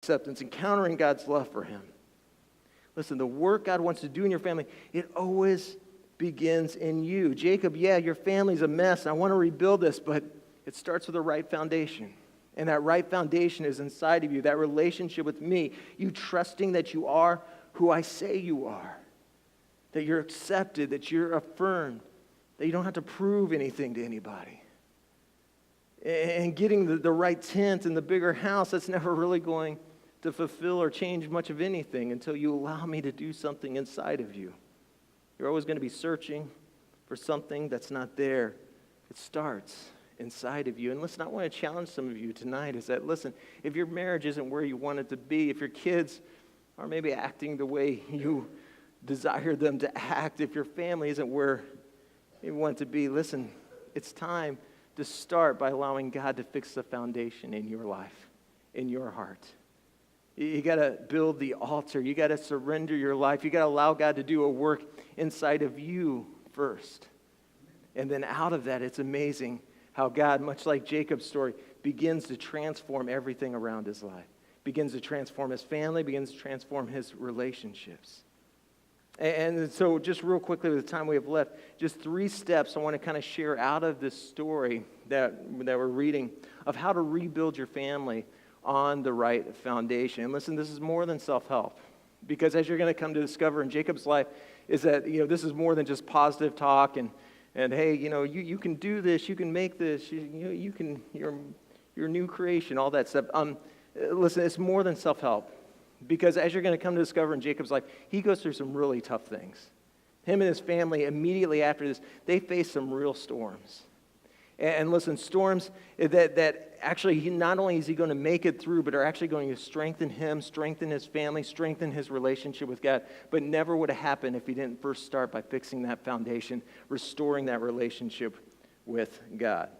acceptance, encountering God's love for him. Listen, the work God wants to do in your family, it always begins in you. Jacob, yeah, your family's a mess. I want to rebuild this, but it starts with the right foundation. And that right foundation is inside of you, that relationship with me, you trusting that you are who I say you are, that you're accepted, that you're affirmed, that you don't have to prove anything to anybody. And getting the right tent and the bigger house, that's never really going to fulfill or change much of anything until you allow me to do something inside of you. You're always going to be searching for something that's not there. It starts inside of you. And listen, I want to challenge some of you tonight is that, listen, if your marriage isn't where you want it to be, if your kids are maybe acting the way you desire them to act, if your family isn't where you want it to be, listen, it's time to start by allowing God to fix the foundation in your life, in your heart. You got to build the altar. You got to surrender your life. You got to allow God to do a work inside of you first. And then out of that, it's amazing how God, much like Jacob's story, begins to transform everything around his life. Begins to transform his family, begins to transform his relationships. And so just real quickly with the time we have left, just 3 steps I want to kind of share out of this story that we're reading of how to rebuild your family on the right foundation. And listen, this is more than self-help, because as you're going to come to discover in Jacob's life is that, this is more than just positive talk and hey, you can do this, you can make this, you can, you're a new creation, all that stuff. Listen, it's more than self-help, because as you're going to come to discover in Jacob's life, he goes through some really tough things. Him and his family, immediately after this, they face some real storms. And listen, storms that actually not only is he going to make it through, but are actually going to strengthen him, strengthen his family, strengthen his relationship with God. But never would have happened if he didn't first start by fixing that foundation, restoring that relationship with God.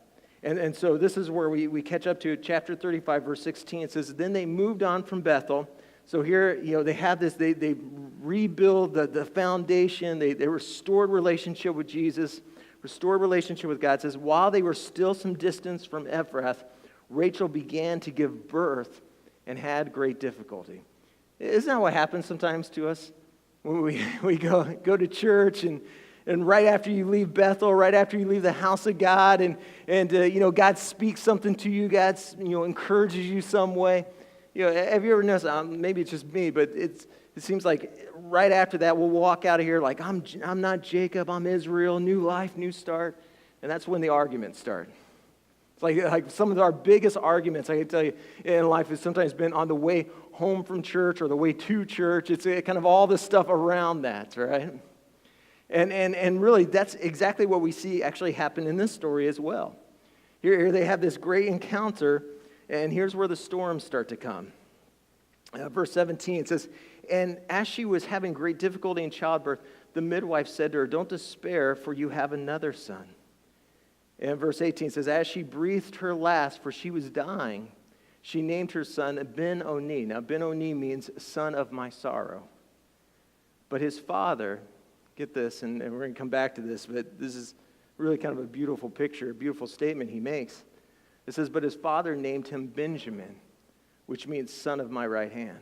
And so this is where we catch up to chapter 35, verse 16. It says, then they moved on from Bethel. So here, they have this, they rebuild the foundation, they restored relationship with Jesus, restored relationship with God. It says, while they were still some distance from Ephrath, Rachel began to give birth and had great difficulty. Isn't that what happens sometimes to us? When we go to church and right after you leave Bethel, right after you leave the house of God and God speaks something to you, God encourages you some way. Have you ever noticed, maybe it's just me, but it seems like right after that we'll walk out of here like, I'm not Jacob, I'm Israel, new life, new start. And that's when the arguments start. It's like some of our biggest arguments, I can tell you, in life has sometimes been on the way home from church or the way to church. It's kind of all this stuff around that, right? And really, that's exactly what we see actually happen in this story as well. Here they have this great encounter, and here's where the storms start to come. Verse 17, it says, and as she was having great difficulty in childbirth, the midwife said to her, don't despair, for you have another son. And verse 18 says, as she breathed her last, for she was dying, she named her son Ben-Oni. Now, Ben-Oni means son of my sorrow. But his father, get this, and we're going to come back to this, but this is really kind of a beautiful picture, a beautiful statement he makes. It says, but his father named him Benjamin, which means son of my right hand.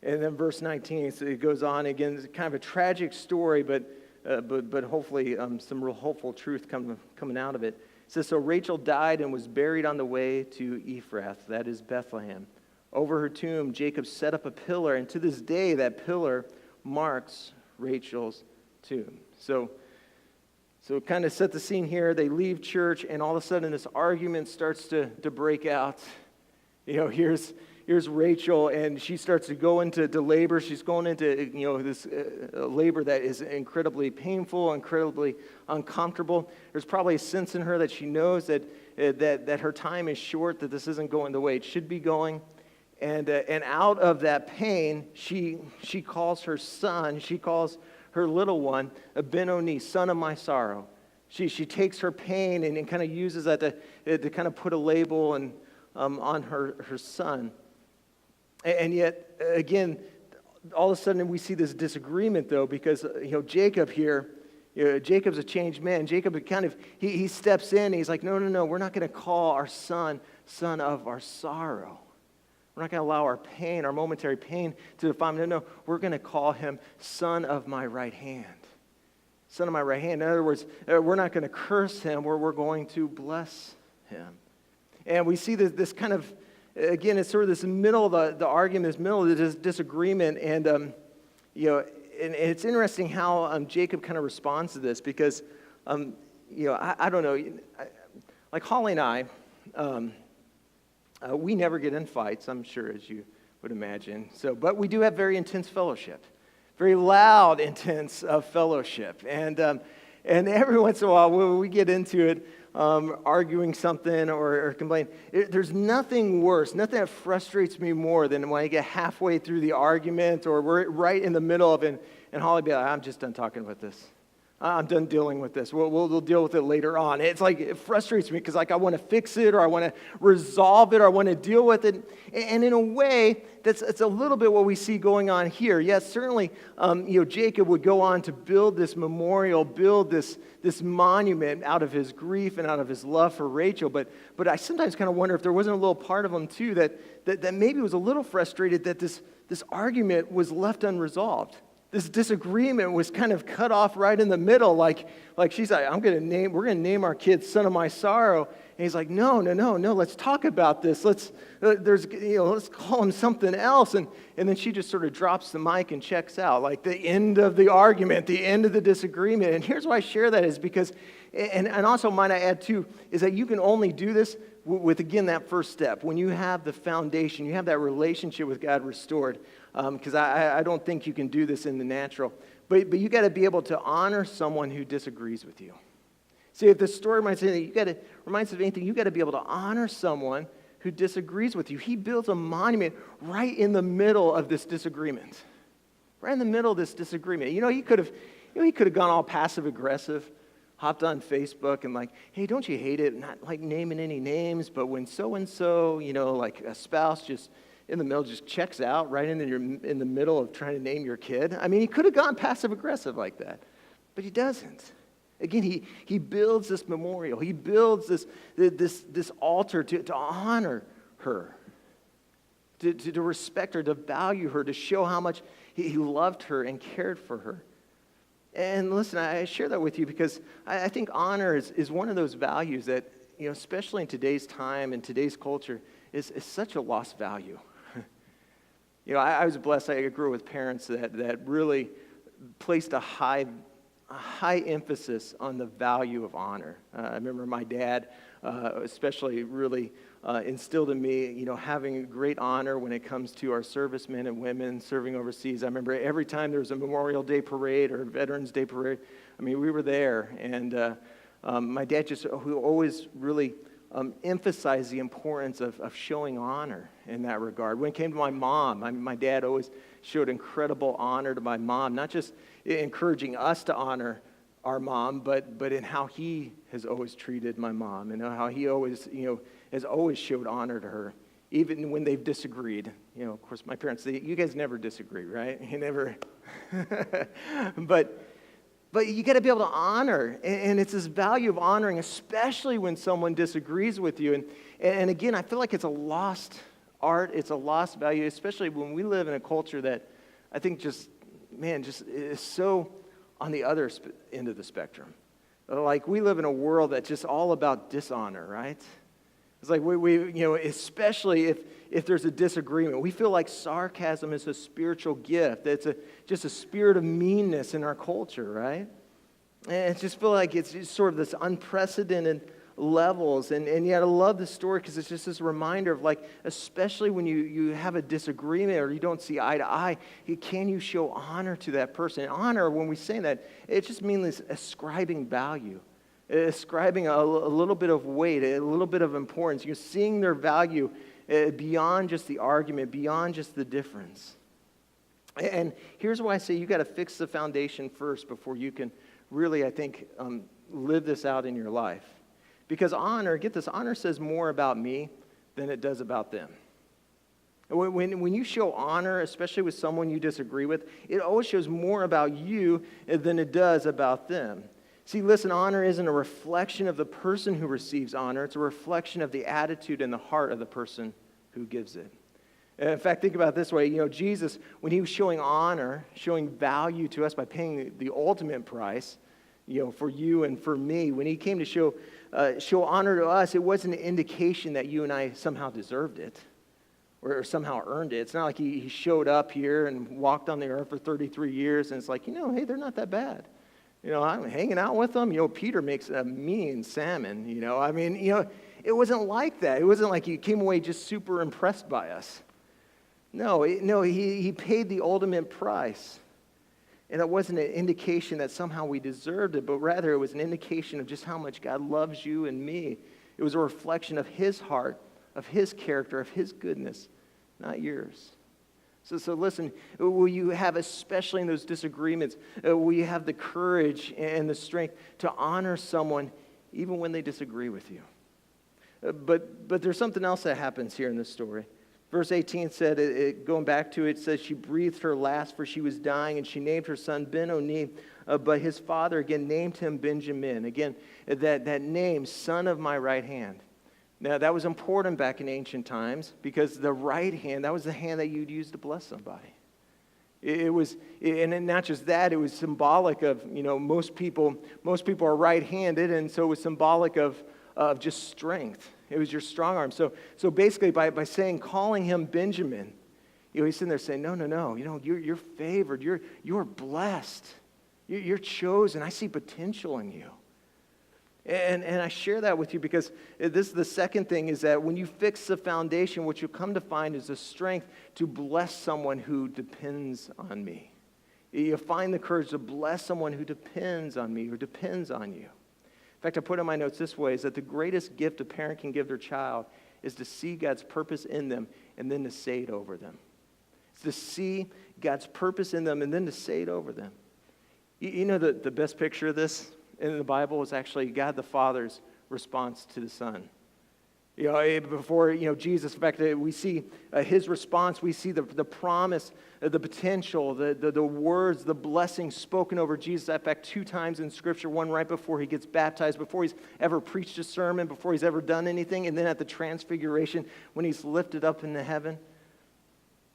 And then verse 19, so it goes on again. It's kind of a tragic story, but hopefully some real hopeful truth coming out of it. It says, so Rachel died and was buried on the way to Ephrath, that is Bethlehem. Over her tomb, Jacob set up a pillar, and to this day that pillar marks Rachel's tomb. So kind of set the scene here. They leave church, and all of a sudden this argument starts to break out. Here's Rachel, and she starts to go into labor. She's going into this labor that is incredibly painful, incredibly uncomfortable. There's probably a sense in her that she knows that her time is short, that this isn't going the way it should be going. And out of that pain, she calls her son, she calls her little one, a Ben-Oni, son of my sorrow. She takes her pain and kind of uses that to kind of put a label on her son. And yet, again, all of a sudden we see this disagreement, though, because Jacob here, Jacob's a changed man. Jacob he steps in and he's like, no, we're not going to call our son of our sorrow. We're not going to allow our pain, our momentary pain, to define him. No, we're going to call him son of my right hand. Son of my right hand. In other words, we're not going to curse him, we're going to bless him. And we see this kind of, again, it's sort of this middle of the argument, this middle of the disagreement. And, and it's interesting how Jacob kind of responds to this because, I don't know, like Holly and I, we never get in fights, I'm sure, as you would imagine. But we do have very intense fellowship, very loud, intense fellowship. And every once in a while, when we get into it, arguing something or complaining, there's nothing worse, nothing that frustrates me more than when I get halfway through the argument or we're right in the middle of it, and Holly be like, I'm just done talking about this. I'm done dealing with this. We'll deal with it later on. It's like it frustrates me because like I want to fix it or I want to resolve it or I want to deal with it. And in a way, it's a little bit what we see going on here. Yes, certainly, Jacob would go on to build this memorial, build this monument out of his grief and out of his love for Rachel. But I sometimes kind of wonder if there wasn't a little part of him too that maybe was a little frustrated that this argument was left unresolved. This disagreement was kind of cut off right in the middle, like she's like, we're gonna name our kid Son of My Sorrow, and he's like, no, let's talk about this. Let's call him something else, and then she just sort of drops the mic and checks out, like the end of the argument, the end of the disagreement. And here's why I share that is because, and also might I add too, is that you can only do this with again that first step when you have the foundation, you have that relationship with God restored. Because I don't think you can do this in the natural. But you got to be able to honor someone who disagrees with you. See, if the story reminds us of anything, you got to be able to honor someone who disagrees with you. He builds a monument right in the middle of this disagreement. Right in the middle of this disagreement. He could have gone all passive aggressive, hopped on Facebook and like, hey, don't you hate it? Not like naming any names, but when so-and-so, like a spouse just in the middle just checks out right in the middle of trying to name your kid. I mean, he could have gone passive-aggressive like that, but he doesn't. Again, he builds this memorial. He builds this altar to honor her, to respect her, to value her, to show how much he loved her and cared for her. And listen, I share that with you because I think honor is one of those values that, especially in today's time and today's culture, is such a lost value. I was blessed. I grew up with parents that really placed a high emphasis on the value of honor. I remember my dad, especially, really instilled in me, having great honor when it comes to our servicemen and women serving overseas. I remember every time there was a Memorial Day parade or Veterans Day parade, we were there. And my dad who always really emphasize the importance of showing honor in that regard. When it came to my mom, my dad always showed incredible honor to my mom, not just encouraging us to honor our mom, but in how he has always treated my mom and how he always, has always showed honor to her, even when they've disagreed. Of course, my parents, you guys never disagree, right? You never. But you got to be able to honor, and it's this value of honoring, especially when someone disagrees with you. And again, I feel like it's a lost art, it's a lost value, especially when we live in a culture that I think just is so on the other end of the spectrum. Like we live in a world that's just all about dishonor, right? It's like we especially if there's a disagreement, we feel like sarcasm is a spiritual gift. It's just a spirit of meanness in our culture, right? And I just feel like it's just sort of this unprecedented levels. And yet I love the story because it's just this reminder of like, especially when you have a disagreement or you don't see eye to eye, can you show honor to that person? And honor, when we say that, it just means ascribing value. Ascribing a little bit of weight, a little bit of importance. You're seeing their value beyond just the argument, beyond just the difference. And here's why I say you got to fix the foundation first before you can really, I think, live this out in your life. Because honor, get this, honor says more about me than it does about them. When you show honor, especially with someone you disagree with, it always shows more about you than it does about them. See, listen, honor isn't a reflection of the person who receives honor. It's a reflection of the attitude and the heart of the person who gives it. In fact, think about it this way. Jesus, when he was showing honor, showing value to us by paying the ultimate price, for you and for me, when he came to show honor to us, it wasn't an indication that you and I somehow deserved it or somehow earned it. It's not like he showed up here and walked on the earth for 33 years and it's like, hey, they're not that bad. I'm hanging out with them. Peter makes a mean salmon, it wasn't like that. It wasn't like he came away just super impressed by us. No, he paid the ultimate price. And it wasn't an indication that somehow we deserved it, but rather it was an indication of just how much God loves you and me. It was a reflection of his heart, of his character, of his goodness, not yours. So listen, will you have, especially in those disagreements, will you have the courage and the strength to honor someone even when they disagree with you? But there's something else that happens here in this story. Verse 18 said, going back to it, says she breathed her last for she was dying, and she named her son Ben-Oni, but his father again named him Benjamin. Again, that name, son of my right hand. Now, that was important back in ancient times because the right hand, that was the hand that you'd use to bless somebody. It was, and not just that, it was symbolic of, most people are right-handed, and so it was symbolic of just strength. It was your strong arm. So basically, by calling him Benjamin, he's sitting there saying, no, you're favored, you're blessed, you're chosen. I see potential in you. And I share that with you because this is the second thing is that when you fix the foundation, what you'll come to find is the strength to bless someone who depends on me. You'll find the courage to bless someone who depends on me or depends on you. In fact, I put in my notes this way, is that the greatest gift a parent can give their child is to see God's purpose in them and then to say it over them. It's to see God's purpose in them and then to say it over them. The best picture of this in the Bible is actually God the Father's response to the Son. Before, Jesus, in fact, we see his response, we see the promise, the potential, the words, the blessings spoken over Jesus. In fact, 2 times in Scripture, one right before he gets baptized, before he's ever preached a sermon, before he's ever done anything, and then at the transfiguration when he's lifted up into heaven.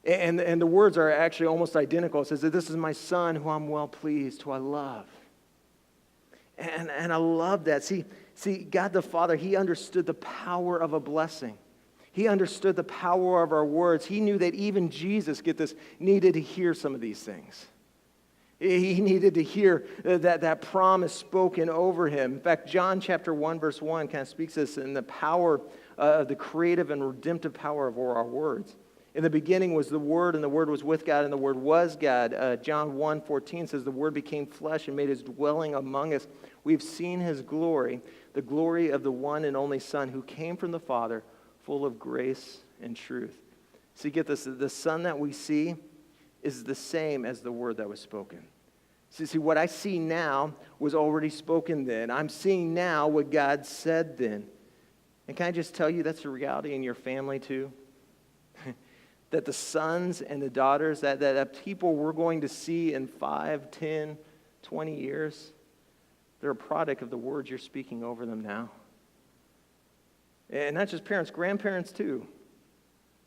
And the words are actually almost identical. It says that this is my Son who I'm well pleased, who I love. And I love that. See, God the Father, he understood the power of a blessing. He understood the power of our words. He knew that even Jesus, get this, needed to hear some of these things. He needed to hear that promise spoken over him. In fact, John chapter 1, verse 1 kind of speaks this in the power, the creative and redemptive power of our words. In the beginning was the Word, and the Word was with God, and the Word was God. John 1:14 says, the Word became flesh and made his dwelling among us. We've seen his glory, the glory of the one and only Son who came from the Father, full of grace and truth. See, get this, the Son that we see is the same as the Word that was spoken. See, what I see now was already spoken then. I'm seeing now what God said then. And can I just tell you that's a reality in your family too? That the sons and the daughters, that people we're going to see in 5, 10, 20 years, they're a product of the words you're speaking over them now. And not just parents, grandparents too.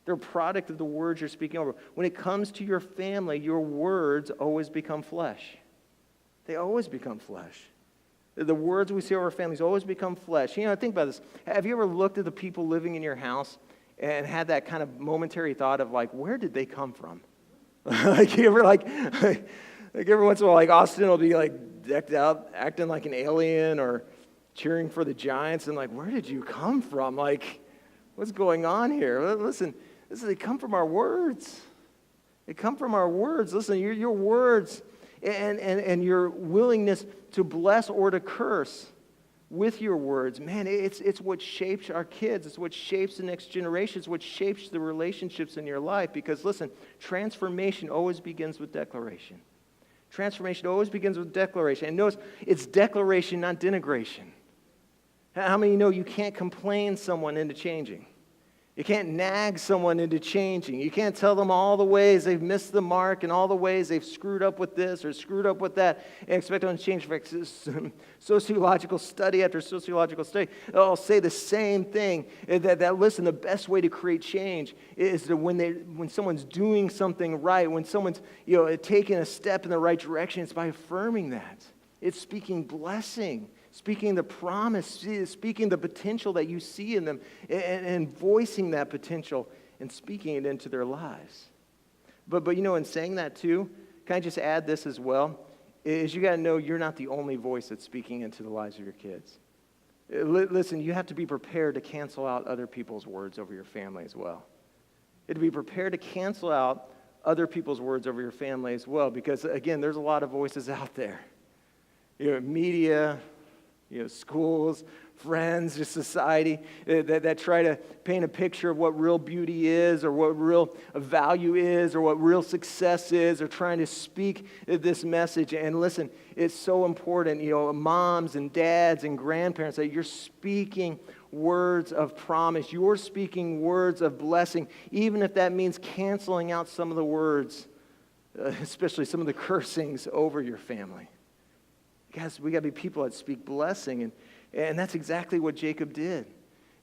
They're a product of the words you're speaking over. When it comes to your family, your words always become flesh. They always become flesh. The words we say over our families always become flesh. Think about this. Have you ever looked at the people living in your house and had that kind of momentary thought of where did they come from? You ever every once in a while, Austin will be decked out, acting like an alien or cheering for the Giants, and where did you come from? What's going on here? Listen, they come from our words. They come from our words. Listen, your words and your willingness to bless or to curse with your words, man, it's what shapes our kids. It's what shapes the next generation. It's what shapes the relationships in your life. Because listen, transformation always begins with declaration. Transformation always begins with declaration. And notice, it's declaration, not denigration. How many know you can't complain someone into changing? You can't nag someone into changing. You can't tell them all the ways they've missed the mark and all the ways they've screwed up with this or screwed up with that and expect them to change. In fact, sociological study after sociological study all say the same thing, that listen, the best way to create change is that when someone's doing something right, when someone's taking a step in the right direction, it's by affirming that. It's speaking blessing, speaking the promise, speaking the potential that you see in them, and voicing that potential and speaking it into their lives. But in saying that too, can I just add this as well? Is you got to know you're not the only voice that's speaking into the lives of your kids. Listen, you have to be prepared to cancel out other people's words over your family as well. To be prepared to cancel out other people's words over your family as well, because again, there's a lot of voices out there. Media, schools, friends, just society that try to paint a picture of what real beauty is or what real value is or what real success is, or trying to speak this message. And listen, it's so important, moms and dads and grandparents, that you're speaking words of promise. You're speaking words of blessing, even if that means canceling out some of the words, especially some of the cursings over your family. Guys, we got to be people that speak blessing, and that's exactly what Jacob did.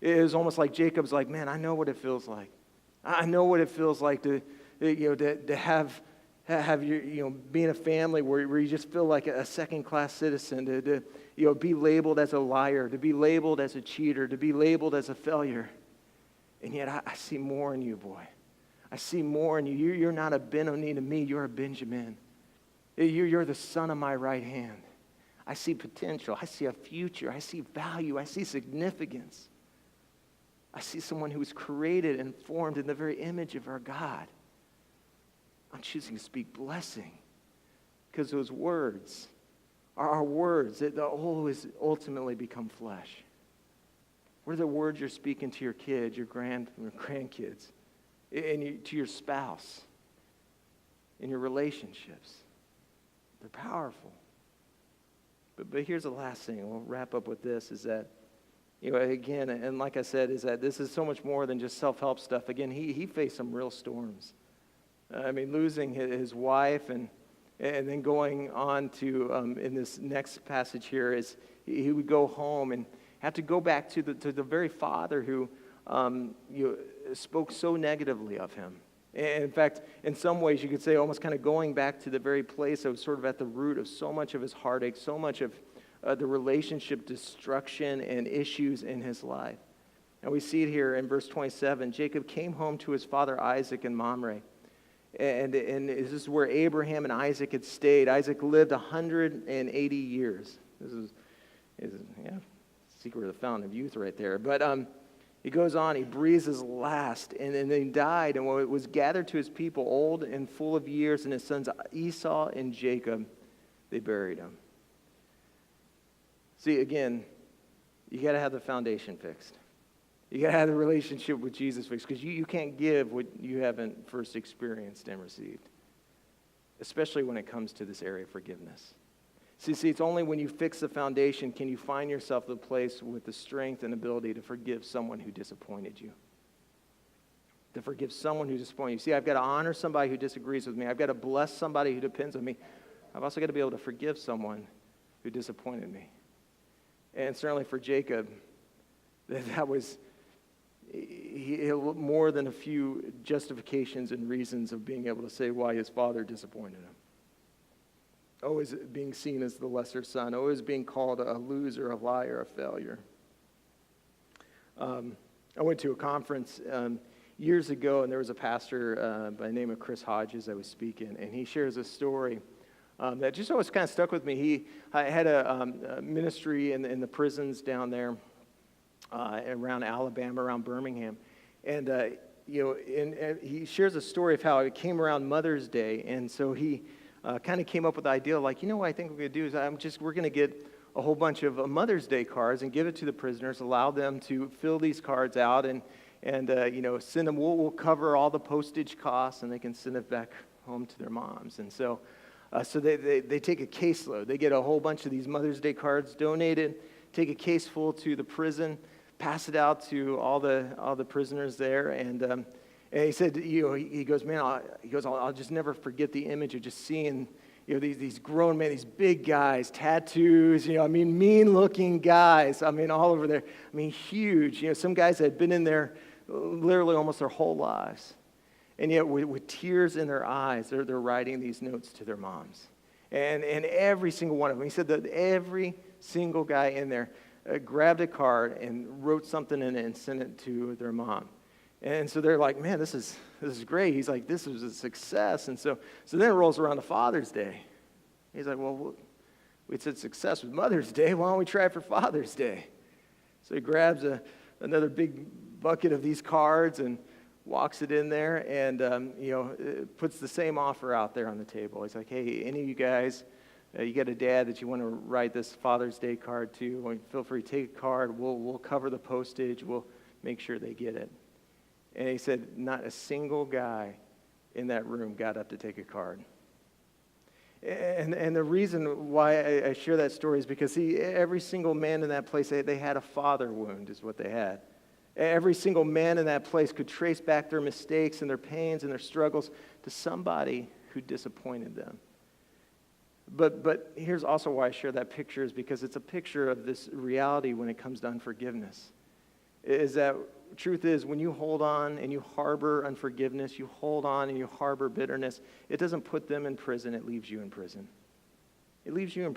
It was almost like Jacob's like, man, I know what it feels like. I know what it feels like to have your, being a family where you just feel like a second-class citizen, to be labeled as a liar, to be labeled as a cheater, to be labeled as a failure. And yet I see more in you, boy. I see more in you. You're not a Benoni to me. You're a Benjamin. You're the son of my right hand. I see potential. I see a future. I see value. I see significance. I see someone who was created and formed in the very image of our God. I'm choosing to speak blessing because those words are our words that always ultimately become flesh. What are the words you're speaking to your kids, your grandkids, and to your spouse, in your relationships? They're powerful. But here's the last thing, and we'll wrap up with this, is that, again, and like I said, is that this is so much more than just self-help stuff. Again, he faced some real storms. Losing his wife and then going on to, in this next passage here, is he would go home and have to go back to the very father who spoke so negatively of him. And in fact, in some ways, you could say almost kind of going back to the very place that was sort of at the root of so much of his heartache, so much of the relationship destruction and issues in his life. And we see it here in verse 27. Jacob came home to his father Isaac in Mamre. And this is where Abraham and Isaac had stayed. Isaac lived 180 years. This is secret of the fountain of youth right there. But he goes on, he breathes his last, and then he died, and when it was gathered to his people, old and full of years, and his sons Esau and Jacob, they buried him. See, again, you got to have the foundation fixed. You got to have the relationship with Jesus fixed, because you can't give what you haven't first experienced and received, especially when it comes to this area of forgiveness. See, it's only when you fix the foundation can you find yourself the place with the strength and ability to forgive someone who disappointed you. To forgive someone who disappointed you. See, I've got to honor somebody who disagrees with me. I've got to bless somebody who depends on me. I've also got to be able to forgive someone who disappointed me. And certainly for Jacob, that was more than a few justifications and reasons of being able to say why his father disappointed him. Always being seen as the lesser son, always being called a loser, a liar, a failure. I went to a conference years ago, and there was a pastor by the name of Chris Hodges I was speaking, and he shares a story that just always kind of stuck with me. He had a ministry in the prisons down there around Alabama, around Birmingham, and he shares a story of how it came around Mother's Day, and so he kind of came up with the idea, like, what I think we're going to do is we're going to get a whole bunch of Mother's Day cards and give it to the prisoners, allow them to fill these cards out and send them. We'll cover all the postage costs, and they can send it back home to their moms. And so they take a caseload. They get a whole bunch of these Mother's Day cards donated, take a case full to the prison. passed it out to all the prisoners there, and he said, he goes, man, I'll just never forget the image of just seeing, these grown men, these big guys, tattoos, mean-looking guys, all over there, huge. Some guys had been in there literally almost their whole lives, and yet with tears in their eyes, they're writing these notes to their moms, and every single one of them. He said that every single guy in there grabbed a card and wrote something in it and sent it to their mom. And so they're like, man, this is great. He's like, this was a success. And so then it rolls around to Father's Day. He's like, well, we said success with Mother's Day. Why don't we try for Father's Day? So he grabs another big bucket of these cards and walks it in there and, puts the same offer out there on the table. He's like, hey, any of you guys, you got a dad that you want to write this Father's Day card to, well, feel free to take a card. We'll cover the postage. We'll make sure they get it. And he said not a single guy in that room got up to take a card. And the reason why I share that story is because, every single man in that place, they had a father wound is what they had. Every single man in that place could trace back their mistakes and their pains and their struggles to somebody who disappointed them. But here's also why I share that picture, is because it's a picture of this reality when it comes to unforgiveness. Is that truth is, when you hold on and you harbor unforgiveness, you hold on and you harbor bitterness, it doesn't put them in prison, it leaves you in prison. It leaves you in